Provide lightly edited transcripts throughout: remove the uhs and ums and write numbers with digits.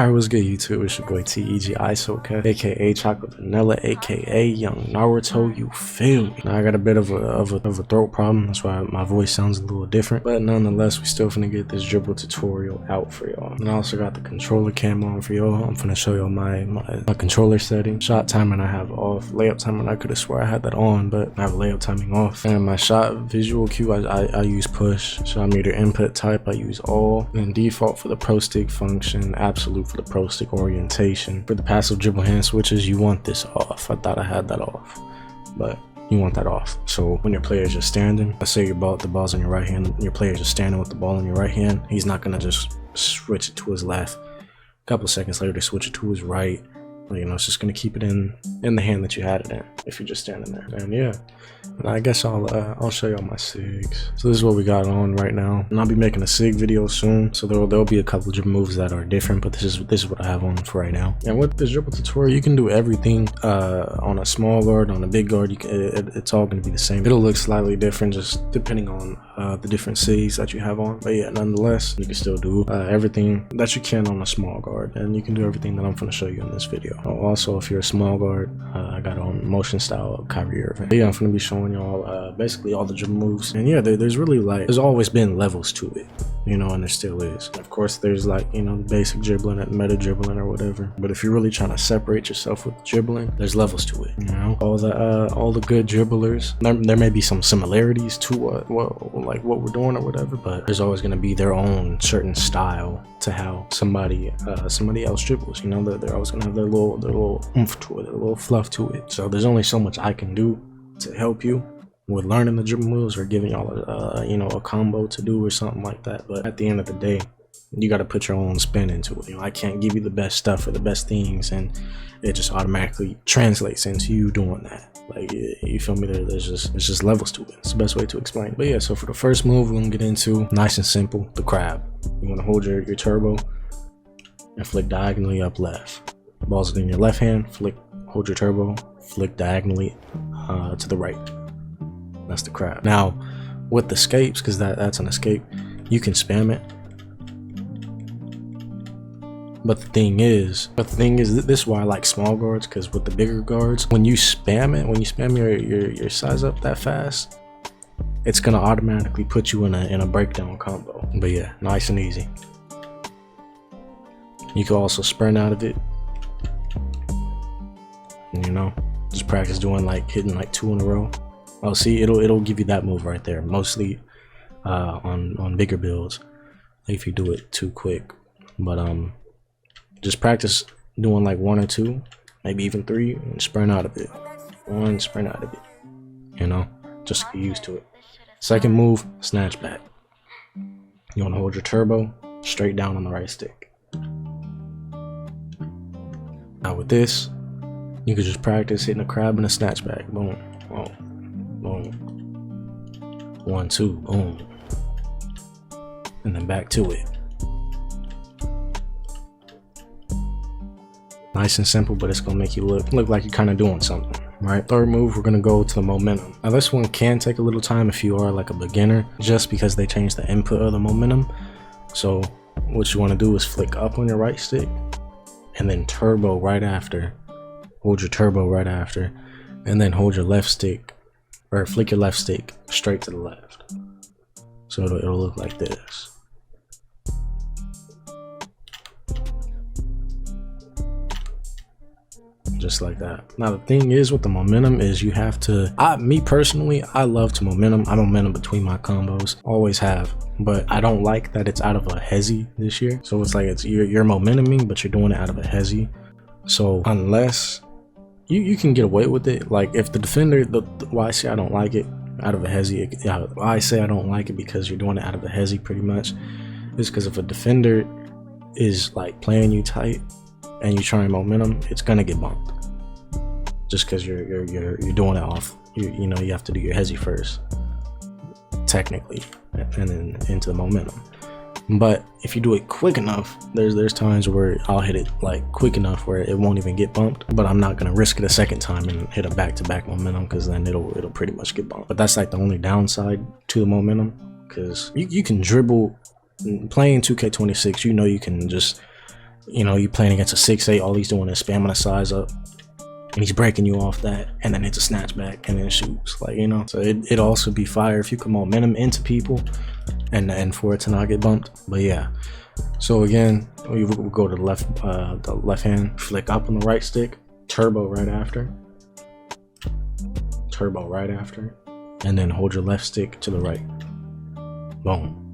Alright, what's good YouTube? It's your boy EYESOCUH, aka Chocolate Vanilla, aka Young Naruto, you feel me? Now I got a bit of a throat problem, that's why my voice sounds a little different, but nonetheless we still finna get this dribble tutorial out for y'all. And I also got the controller cam on for y'all. I'm finna show y'all my controller setting. Shot timing I have off, layup timing I could have swore I had that on, but I have layup timing off. And my shot visual cue I use push. Shot meter input type I use all, and default for the pro stick function, absolute for the pro stick orientation. For the passive dribble hand switches, you want this off. I thought I had that off, but you want that off. So when your player is just standing, let's say the ball's on your right hand, your player is just standing with the ball in your right hand, he's not gonna just switch it to his left. A couple of seconds later, switch it to his right. You know, it's just gonna keep it in the hand that you had it in if you're just standing there. And yeah, and I guess I'll show y'all my SIGs. So this is what we got on right now, and I'll be making a SIG video soon. So there'll be a couple of dribble moves that are different, but this is what I have on for right now. And with this dribble tutorial, you can do everything on a small guard, on a big guard. It's all gonna be the same. It'll look slightly different just depending on the different SIGs that you have on. But yeah, nonetheless, you can still do everything that you can on a small guard, and you can do everything that I'm gonna show you in this video. Also, if you're a small guard, I got on motion style Kyrie Irving. But yeah, I'm gonna be showing y'all basically all the dribble moves. And yeah, there's really there's always been levels to it, you know, and there still is. Of course, there's like, you know, basic dribbling and meta dribbling or whatever. But if you're really trying to separate yourself with dribbling, there's levels to it. You know, all the good dribblers. There may be some similarities to what we're doing or whatever, but there's always gonna be their own certain style to how somebody else dribbles. You know, they're always gonna have their little oomph to it, a little fluff to it. So there's only so much I can do to help you with learning the dribble moves or giving y'all a combo to do or something like that. But at the end of the day, you got to put your own spin into it. You know, I can't give you the best stuff or the best things and it just automatically translates into you doing that. Like, you feel me? There's just levels to it. It's the best way to explain it. But yeah, so for the first move we're gonna get into, nice and simple, the crab. You want to hold your turbo and flick diagonally up left. Ball's in your left hand, hold your turbo, flick diagonally to the right. That's the crab. Now with the escapes, because that's an escape, you can spam it. But the thing is, this is why I like small guards, because with the bigger guards, when you spam your size up that fast, it's gonna automatically put you in a breakdown combo. But yeah, nice and easy. You can also sprint out of it. You know, just practice doing hitting 2 in a row. Oh, see, it'll give you that move right there, mostly on bigger builds if you do it too quick. But just practice doing 1 or 2, maybe even 3, and sprint out of it. 1, sprint out of it. You know, just get used to it. Second move, snatch back. You want to hold your turbo straight down on the right stick. Now with this, you can just practice hitting a crab and a snatch back. Boom, boom, boom. 1, 2, boom. And then back to it. Nice and simple, but it's gonna make you look like you're kind of doing something. Right, third move, we're gonna go to the momentum. Now this one can take a little time if you are like a beginner, just because they changed the input of the momentum. So what you want to do is flick up on your right stick and then turbo right after. Hold your turbo right after, and then hold your left stick, or flick your left stick straight to the left. So it'll look like this. Just like that. Now the thing is with the momentum is you have to, me personally, I love to momentum. I momentum between my combos, always have, but I don't like that it's out of a hezi this year. So it's like you're momentuming, but you're doing it out of a hezi. So unless you can get away with it, like if the defender, why I say I don't like it out of a hezi, I say I don't like it because you're doing it out of a hezi pretty much, is because if a defender is playing you tight and you try momentum, it's gonna get bumped just because you're doing it off. You know, you have to do your hezi first technically and then into the momentum. But if you do it quick enough, there's times where I'll hit it quick enough where it won't even get bumped, but I'm not gonna risk it a second time and hit a back-to-back momentum, because then it'll pretty much get bumped. But that's the only downside to the momentum, because you can dribble playing 2K26. You know, you can just you know, you're playing against a 6'8", all he's doing is spamming a size up, and he's breaking you off that, and then hits a snatchback and then shoots, like, you know. So it'd also be fire if you can momentum into people and for it to not get bumped. But yeah, so again, we will go to the left hand, flick up on the right stick, turbo right after, and then hold your left stick to the right. Boom.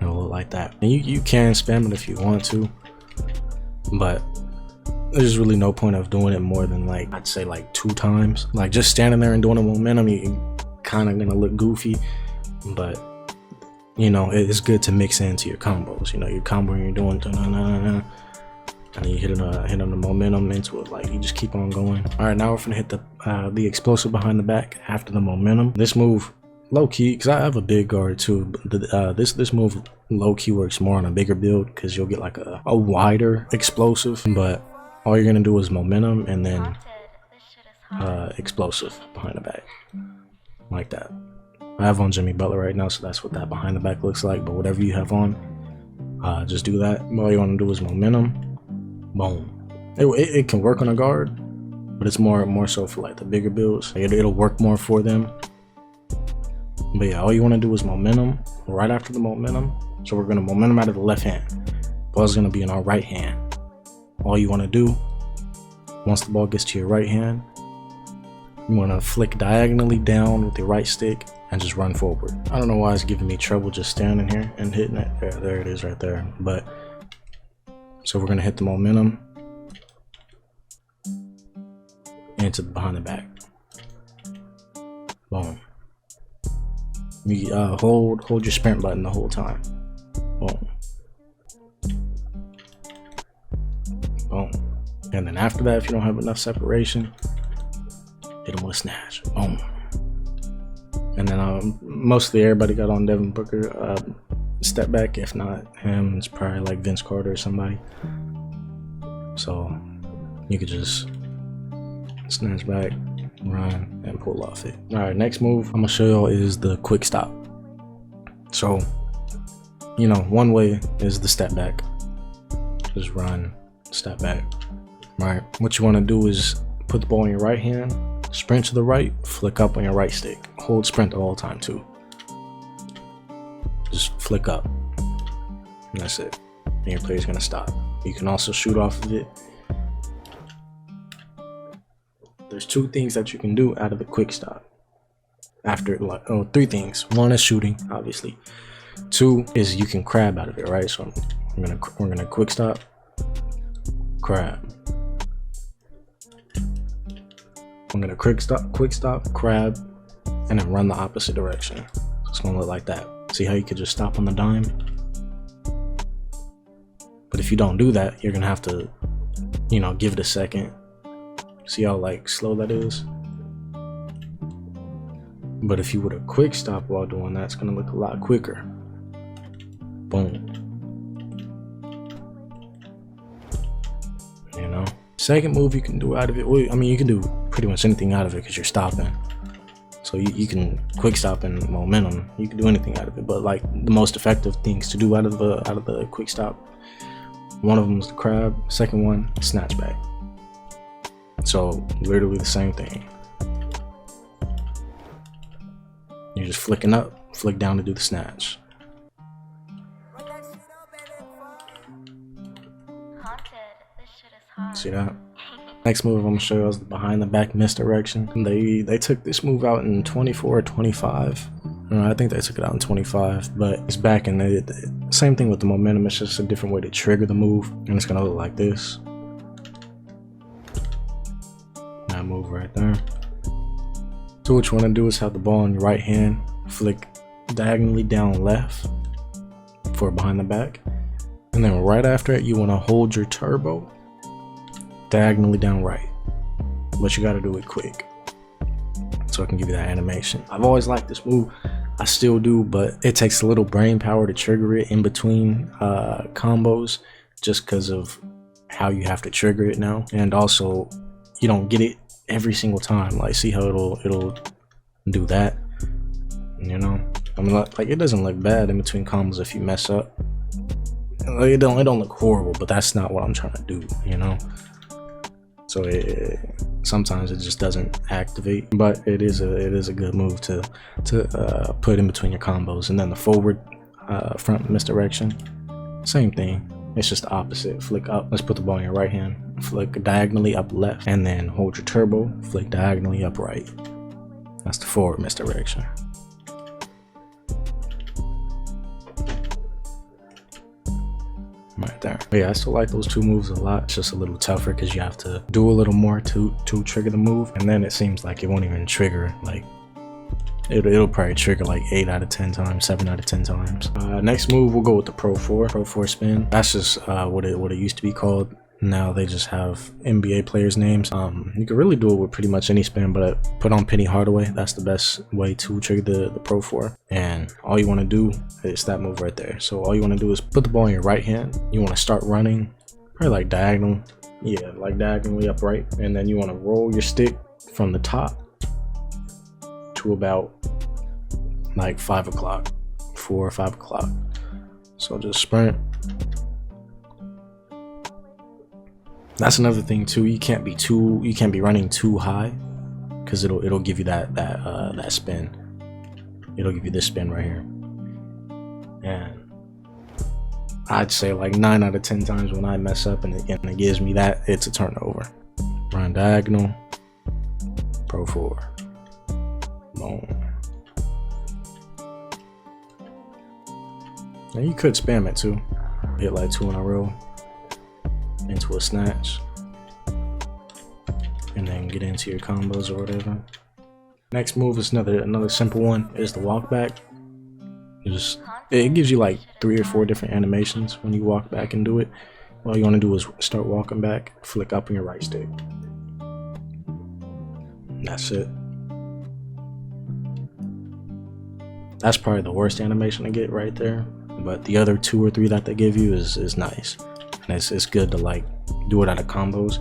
It'll look like that. And you can spam it if you want to, but there's really no point of doing it more than, like, I'd say like 2 times. Like, just standing there and doing a momentum, you kind of gonna look goofy, but you know, it's good to mix into your combos. You know, your combo, you're doing and then you hit the momentum into it, like, you just keep on going. All right, now we're gonna hit the explosive behind the back after the momentum. This move, low key, because I have a big guard too, but this move low key works more on a bigger build because you'll get like a wider explosive. But all you're gonna do is momentum and then explosive behind the back, like that. I have on Jimmy Butler right now, so that's what that behind the back looks like. But whatever you have on, just do that. All you want to do is momentum. Boom. It can work on a guard, but it's more so for like the bigger builds. It'll work more for them. But yeah, all you want to do is momentum right after the momentum. So we're gonna momentum out of the left hand. Ball's gonna be in our right hand. All you want to do, once the ball gets to your right hand, you want to flick diagonally down with your right stick and just run forward. I don't know why it's giving me trouble just standing here and hitting it. There it is right there. But so we're gonna hit the momentum into the behind the back. Boom. You hold your sprint button the whole time. Boom. Boom. And then after that, if you don't have enough separation, hit him with a snatch. Boom. And then mostly everybody got on Devin Booker step back. If not him, it's probably like Vince Carter or somebody. So you could just snatch back, run, and pull off it. All right, next move I'm gonna show y'all is the quick stop. So, you know, one way is the step back. Just run, step back. All right, what you want to do is put the ball in your right hand, sprint to the right, flick up on your right stick. Hold sprint the whole time too. Just flick up, and that's it. And your player's gonna stop. You can also shoot off of it. There's 2 things that you can do out of the quick stop. After, like, 3 things. 1 is shooting, obviously. 2 is you can crab out of it, right? So we're gonna quick stop, crab. I'm gonna quick stop, crab, and then run the opposite direction. So it's gonna look like that. See how you could just stop on the dime? But if you don't do that, you're gonna have to, you know, give it a second. See how like slow that is? But if you would have quick stop while doing that, it's gonna look a lot quicker. Boom. You know? Second move you can do out of it, well, I mean, you can do pretty much anything out of it because you're stopping. So you can quick stop and momentum. You can do anything out of it, but like the most effective things to do out of the quick stop, one of them is the crab. Second one, snatch back. So literally the same thing. You're just flicking up, flick down to do the snatch. See that? Next move I'm gonna show you is the behind the back misdirection. They took this move out in 24 or 25. I think they took it out in 25, but it's back, and they did the same thing with the momentum. It's just a different way to trigger the move, and it's gonna look like this. That move right there. So what you want to do is have the ball in your right hand, flick diagonally down left for behind the back, and then right after it you want to hold your turbo diagonally down right, but you got to do it quick so I can give you that animation. I've always liked this move, I still do, but it takes a little brain power to trigger it in between combos, just because of how you have to trigger it now, and also you don't get it every single time. Like, see how it'll do that, I mean, like it doesn't look bad in between combos if you mess up. It don't look horrible, but that's not what I'm trying to do, you know. So sometimes it just doesn't activate, but it is a good move to put in between your combos. And then the forward front misdirection, same thing. It's just the opposite. Flick up. Let's put the ball in your right hand. Flick diagonally up left, and then hold your turbo. Flick diagonally up right. That's the forward misdirection. Right there. But yeah, I still like those two moves a lot. It's just a little tougher because you have to do a little more to trigger the move, and then it seems like it won't even trigger. Like it'll probably trigger like 8 out of 10 times, 7 out of 10 times. Next move, we'll go with the Pro 4 spin. That's just what it used to be called. Now they just have NBA players' names. You can really do it with pretty much any spin, but put on Penny Hardaway. That's the best way to trigger the Pro 4. And all you want to do is that move right there. So all you want to do is put the ball in your right hand. You want to start running, probably like diagonal. Yeah, like diagonally upright. And then you want to roll your stick from the top to about like 5 o'clock, 4 or 5 o'clock. So just sprint. That's another thing too. You can't be running too high, because it'll give you that spin. It'll give you this spin right here. And I'd say like 9 out of 10 times when I mess up and it gives me that, it's a turnover. Run diagonal, Pro 4, boom. And you could spam it too. Hit like 2 in a row into a snatch, and then get into your combos or whatever. Next move is another simple one, is the walk back. It gives you like 3 or 4 different animations when you walk back and do it. All you want to do is start walking back, flick up on your right stick. That's it. That's probably the worst animation to get right there, but the other 2 or 3 that they give you is nice. And it's good to like do it out of combos.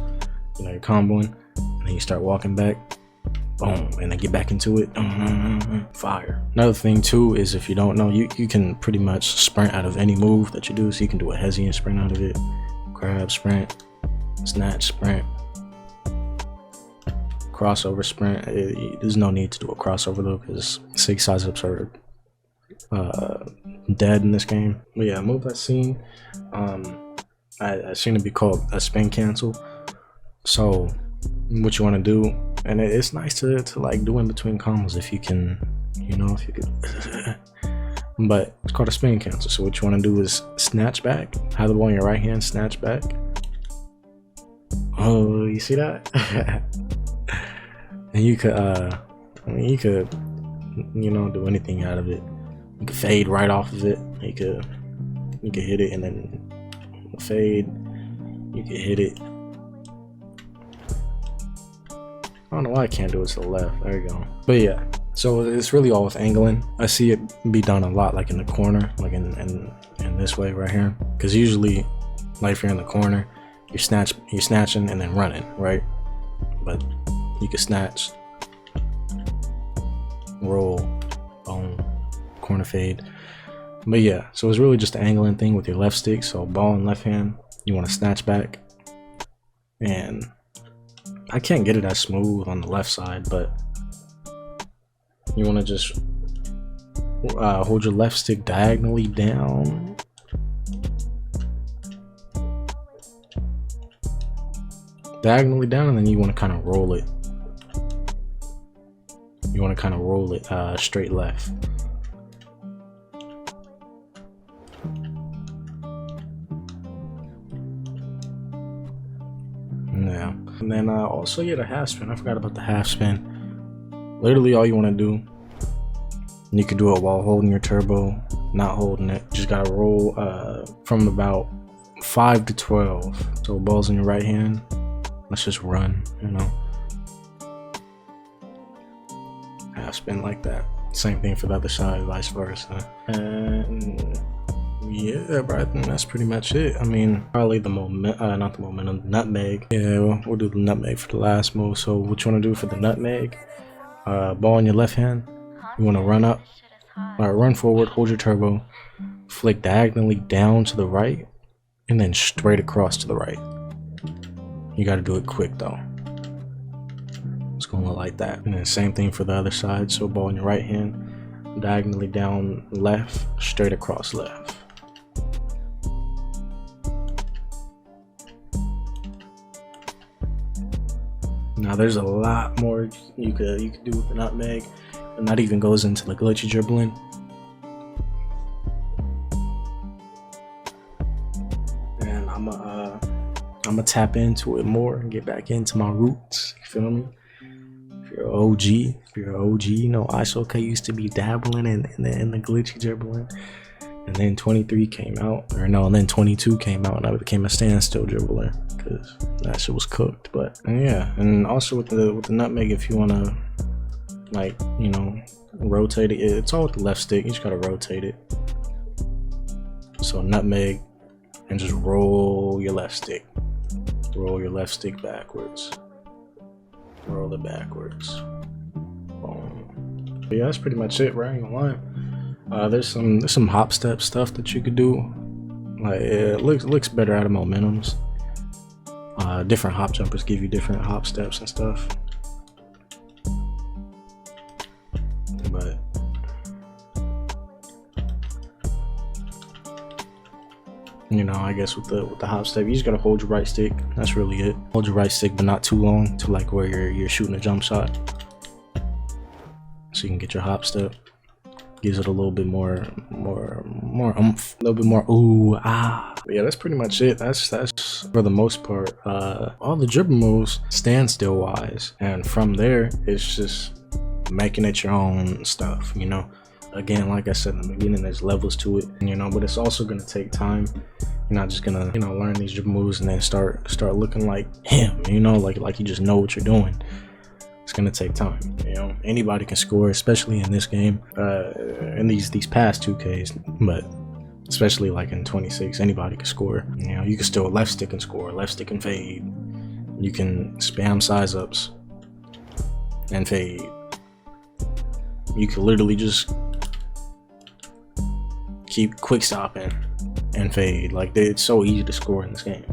You know, you're comboing and then you start walking back, boom, and then get back into it. Fire. Another thing too is, if you don't know, you can pretty much sprint out of any move that you do. So you can do a hesiant sprint out of it, grab, sprint, snatch, sprint, crossover, sprint. There's no need to do a crossover though, because 6 size ups are dead in this game. But yeah, move I've seen. I seen it be called a spin cancel. So what you want to do, and it's nice to like do in between combos if you can, you know, if you could. But it's called a spin cancel. So what you want to do is snatch back, have the ball in your right hand, snatch back. Oh, you see that? And you could you could, you know, do anything out of it. You could fade right off of it. You could hit it and then fade. You can hit it. I don't know why I can't do it to the left. There you go. But yeah, so it's really all with angling. I see it be done a lot like in the corner, like in this way right here. Because usually, like if you're in the corner, you're snatching and then running, right? But you can snatch, roll, boom, corner fade. But yeah, so it's really just an angling thing with your left stick. So ball in left hand, you want to snatch back, and I can't get it as smooth on the left side, but you want to just hold your left stick diagonally down, and then you want to kind of roll it. You want to kind of roll it straight left. Yeah, and then also the half spin. I forgot about the half spin. Literally all you want to do, you can do it while holding your turbo, not holding it. Just gotta roll from about 5 to 12. So ball's in your right hand. Let's just run, you know. Half spin like that. Same thing for the other side, vice versa. And yeah, bro, I think that's pretty much it. I mean, probably the nutmeg. Yeah, we'll do the nutmeg for the last move. So what you want to do for the nutmeg, ball in your left hand, you want to run up Alright, run forward, hold your turbo, flick diagonally down to the right, and then straight across to the right. You gotta do it quick though. It's gonna look like that. And then same thing for the other side. So ball in your right hand, diagonally down left, straight across left. Now there's a lot more you could do with the nutmeg, and that even goes into the glitchy dribbling. And I'm gonna tap into it more and get back into my roots. You feel me? If you're an OG, you know EYESOCUH used to be dabbling in the glitchy dribbling, and then 23 came out, or no, and then 22 came out, and I became a standstill dribbler because that shit was cooked. But yeah, and also with the nutmeg, if you wanna, like, you know, rotate it, it's all with the left stick. You just gotta rotate it. So nutmeg, and just roll your left stick. Roll your left stick backwards. Roll it backwards. Boom. But yeah, that's pretty much it, right? I ain't gonna lie. There's some hop step stuff that you could do. Like it looks better out of momentums. Different hop jumpers give you different hop steps and stuff. But you know, I guess with the hop step, you just gotta hold your right stick. That's really it. Hold your right stick, but not too long, to like where you're shooting a jump shot, so you can get your hop step. Gives it a little bit more oomph, a little bit more ooh ah. But yeah, that's pretty much it. That's for the most part all the dribble moves standstill wise, and from there it's just making it your own stuff, you know. Again, like I said in the beginning, there's levels to it, you know, but it's also gonna take time. You're not just gonna, you know, learn these dribble moves and then start looking like him, you know, like you just know what you're doing. It's gonna take time, you know. Anybody can score, especially in this game, in these past 2Ks, but especially like in 26, anybody can score. You know, you can still left stick and score, left stick and fade. You can spam size ups and fade. You can literally just keep quick stopping and fade. Like, it's so easy to score in this game.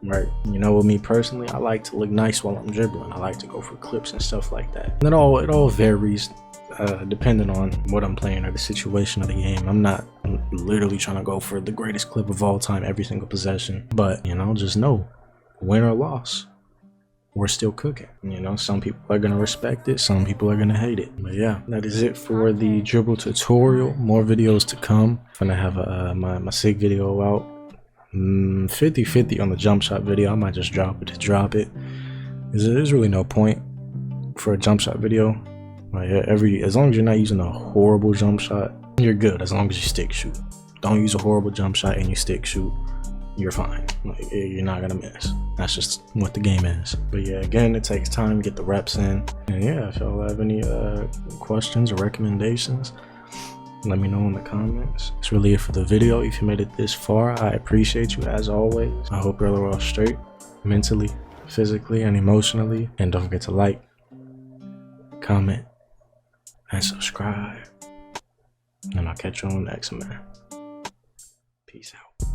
Right, you know, with me personally, I like to look nice while I'm dribbling. I like to go for clips and stuff like that. And it all varies depending on what I'm playing or the situation of the game. I'm not literally trying to go for the greatest clip of all time every single possession, but you know, just know, win or loss, we're still cooking. You know, some people are gonna respect it, some people are gonna hate it. But yeah, that is it for the dribble tutorial. More videos to come. I'm gonna have my SIG video out. 50-50 on the jump shot video. I might just drop it to drop it. There's really no point for a jump shot video. Like, as long as you're not using a horrible jump shot, you're good. As long as you stick shoot. Don't use a horrible jump shot and you stick shoot, you're fine. Like, you're not gonna miss. That's just what the game is. But yeah, again, it takes time to get the reps in. And yeah, if y'all have any questions or recommendations, let me know in the comments. That's really it for the video. If you made it this far, I appreciate you as always. I hope you're all straight, mentally, physically, and emotionally. And don't forget to like, comment, and subscribe. And I'll catch you on the next one, man. Peace out.